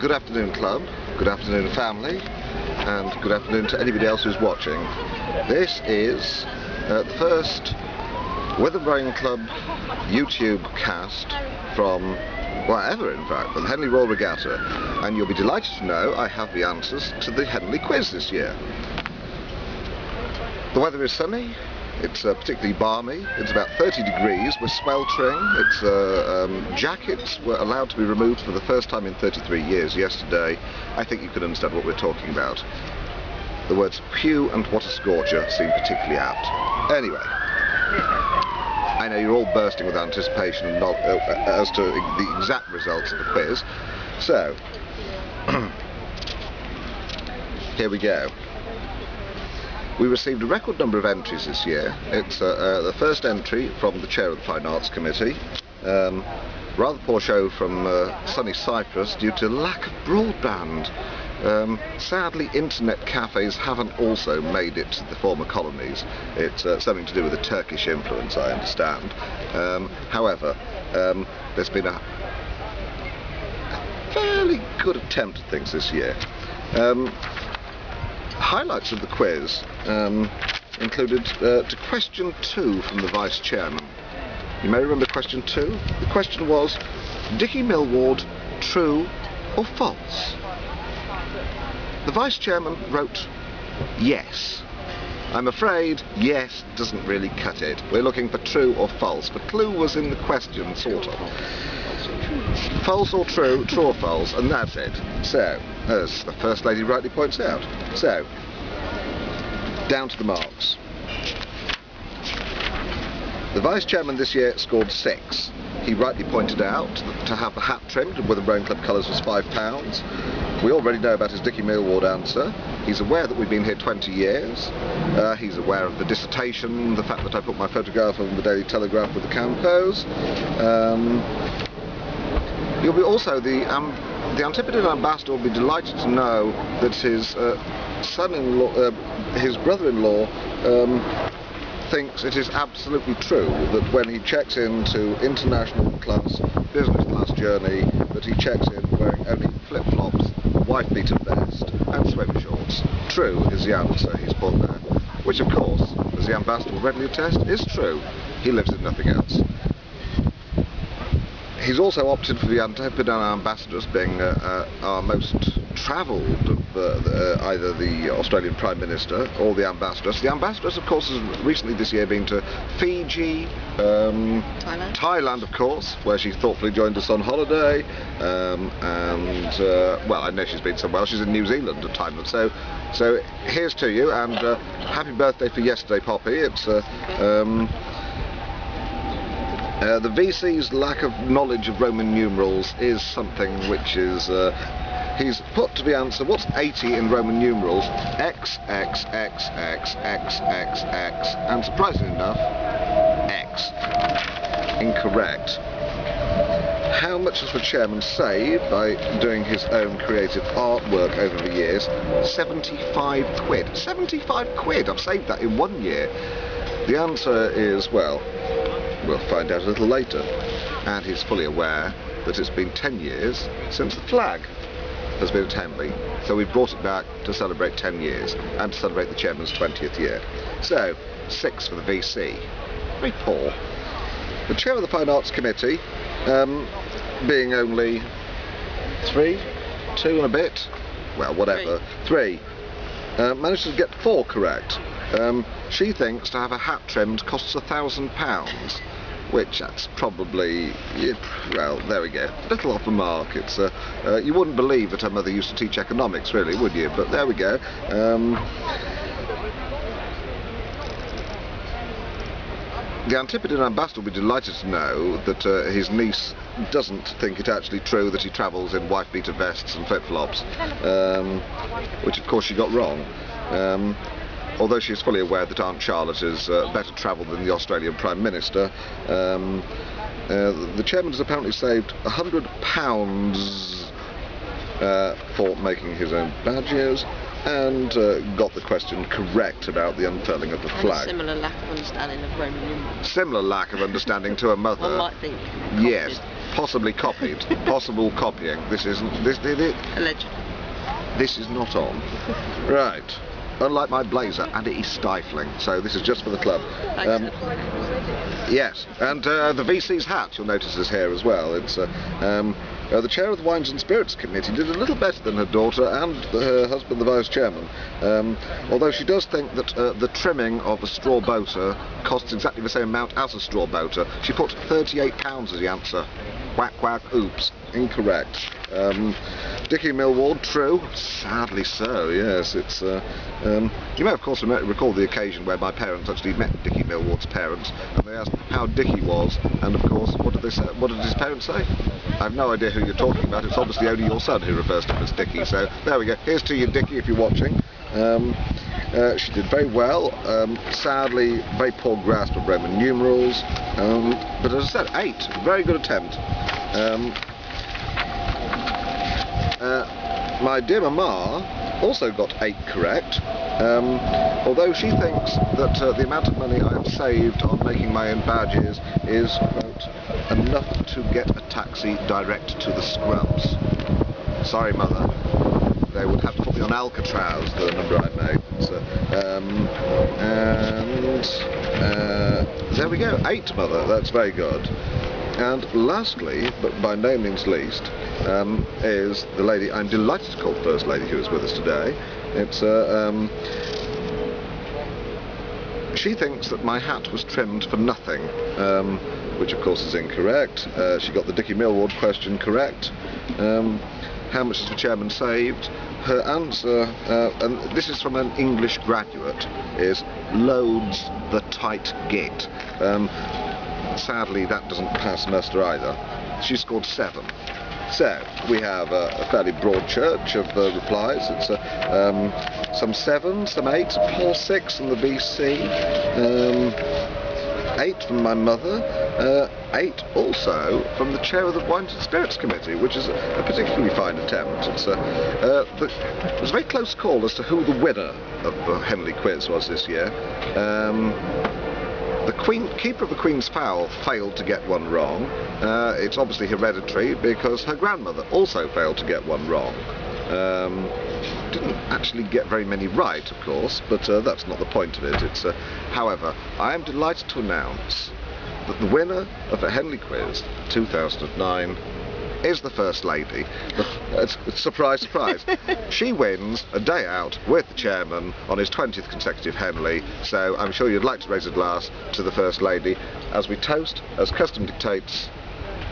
Good afternoon, club, good afternoon, family, and good afternoon to anybody else who's watching. This is the first Witham Rowing Club YouTube cast from, well, ever in fact, from the Henley Royal Regatta, and you'll be delighted to know I have the answers to the Henley quiz this year. The weather is sunny. It's particularly balmy. It's about 30 degrees. We're sweltering. Jackets were allowed to be removed for the first time in 33 years yesterday. I think you can understand what we're talking about. The words "phew" and "what a scorcher" seem particularly apt. Anyway, I know you're all bursting with anticipation as to the exact results of the quiz. So, here we go. We received a record number of entries this year. It's the first entry from the chair of the Fine Arts Committee. Rather poor show from sunny Cyprus due to lack of broadband. Sadly, internet cafes haven't also made it to the former colonies. It's something to do with the Turkish influence, I understand. However, there's been a fairly good attempt at things this year. Highlights of the quiz included to question 2 from the Vice Chairman. You may remember question 2. The question was, Dickie Millward, true or false? The Vice Chairman wrote yes. I'm afraid yes doesn't really cut it. We're looking for true or false. The clue was in the question, sort of. False or true, true or false, and that's it. So, as the First Lady rightly points out. So, down to the marks. The Vice Chairman this year scored 6. He rightly pointed out that to have the hat trimmed with the Rowing Club colours was £5. We already know about his Dickie Millward answer. He's aware that we've been here 20 years. He's aware of the dissertation, the fact that I put my photograph on the Daily Telegraph with the Campos. You'll be also, the Antipodean ambassador will be delighted to know that his son-in-law, his brother-in-law, thinks it is absolutely true that when he checks into international class, business class journey, that he checks in wearing only flip-flops, white beaten vest and swim shorts. True is the answer he's put there, which of course, as the ambassador will readily attest, is true. He lives in nothing else. He's also opted for the Antipodean ambassadors being our most travelled of either the Australian Prime Minister or the ambassadors. The ambassadors, of course, has recently this year been to Fiji, Thailand, of course, where she thoughtfully joined us on holiday, well, I know she's been somewhere else. She's in New Zealand at times. So here's to you, and happy birthday for yesterday, Poppy. It's the VC's lack of knowledge of Roman numerals is something which is, he's put to the answer, what's 80 in Roman numerals? X, X, X, X, X, X, X, and surprisingly enough, X. Incorrect. How much does the chairman save by doing his own creative artwork over the years? 75 quid. 75 quid! I've saved that in 1 year. The answer is, well, we'll find out a little later. And he's fully aware that it's been 10 years since the flag has been at Henley. So we've brought it back to celebrate 10 years and to celebrate the chairman's 20th year. So, 6 for the VC. Very poor. The chair of the Fine Arts Committee, being only 3, 2 and a bit, well, whatever, 3, managed to get 4 correct. She thinks to have a hat trimmed costs £1,000, which that's probably, well, there we go, a little off the mark. It's you wouldn't believe that her mother used to teach economics, really, would you? But there we go. The Antipodean ambassador will be delighted to know that his niece doesn't think it actually true that he travels in white beater vests and flip-flops, which of course she got wrong. Although she is fully aware that Aunt Charlotte is better travelled than the Australian Prime Minister, the chairman has apparently saved £100 for making his own badges, and got the question correct about the unfurling of the flag. And a similar lack of understanding of Roman numerals. Similar lack of understanding to her mother. One might think. Yes, possibly copied, possible copying. This isn't. Allegedly. This is not on. Right. Unlike my blazer, and it is stifling, so this is just for the club. Yes, and the VC's hat, you'll notice, is here as well. It's the chair of the Wines and Spirits Committee did a little better than her daughter and her husband, the vice chairman. Although she does think that the trimming of a straw boater costs exactly the same amount as a straw boater. She put £38 as the answer. Quack quack, oops, incorrect. Dickie Millward, true. Sadly so, yes. It's you may of course recall the occasion where my parents actually met Dickie Millward's parents, and they asked how Dickie was, and of course, what did they say? What did his parents say? I have no idea who you're talking about. It's obviously only your son who refers to him as Dickie. So there we go. Here's to you, Dickie, if you're watching. She did very well. Sadly, very poor grasp of Roman numerals. But as I said, 8. Very good attempt. My dear Mama also got 8 correct, although she thinks that the amount of money I have saved on making my own badges is, quote, enough to get a taxi direct to the Scrubs. Sorry, Mother. They would have to put me on Alcatraz, the number I made. So, there we go, 8, Mother. That's very good. And lastly, but by no means least, is the lady I'm delighted to call First Lady who is with us today. It's she thinks that my hat was trimmed for nothing, which of course is incorrect. She got the Dickie Millward question correct. How much has the chairman saved? Her answer, and this is from an English graduate, is loads the tight git. Sadly, that doesn't pass muster either. She scored 7. So, we have a fairly broad church of replies. It's some 7, some 8, a poor 6 from the VC, 8 from my mother, 8 also from the chair of the Wines and Spirits Committee, which is a particularly fine attempt. It was a very close call as to who the winner of the Henley quiz was this year. The keeper of the Queen's Fowl failed to get one wrong. It's obviously hereditary because her grandmother also failed to get one wrong. Didn't actually get very many right, of course, but that's not the point of it. However, I am delighted to announce that the winner of the Henley Quiz 2009 is the First Lady. Surprise, surprise. She wins a day out with the chairman on his 20th consecutive Henley, so I'm sure you'd like to raise a glass to the First Lady as we toast, as custom dictates,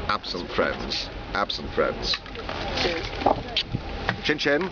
absent friends. Absent friends. Cheers. Chin chin.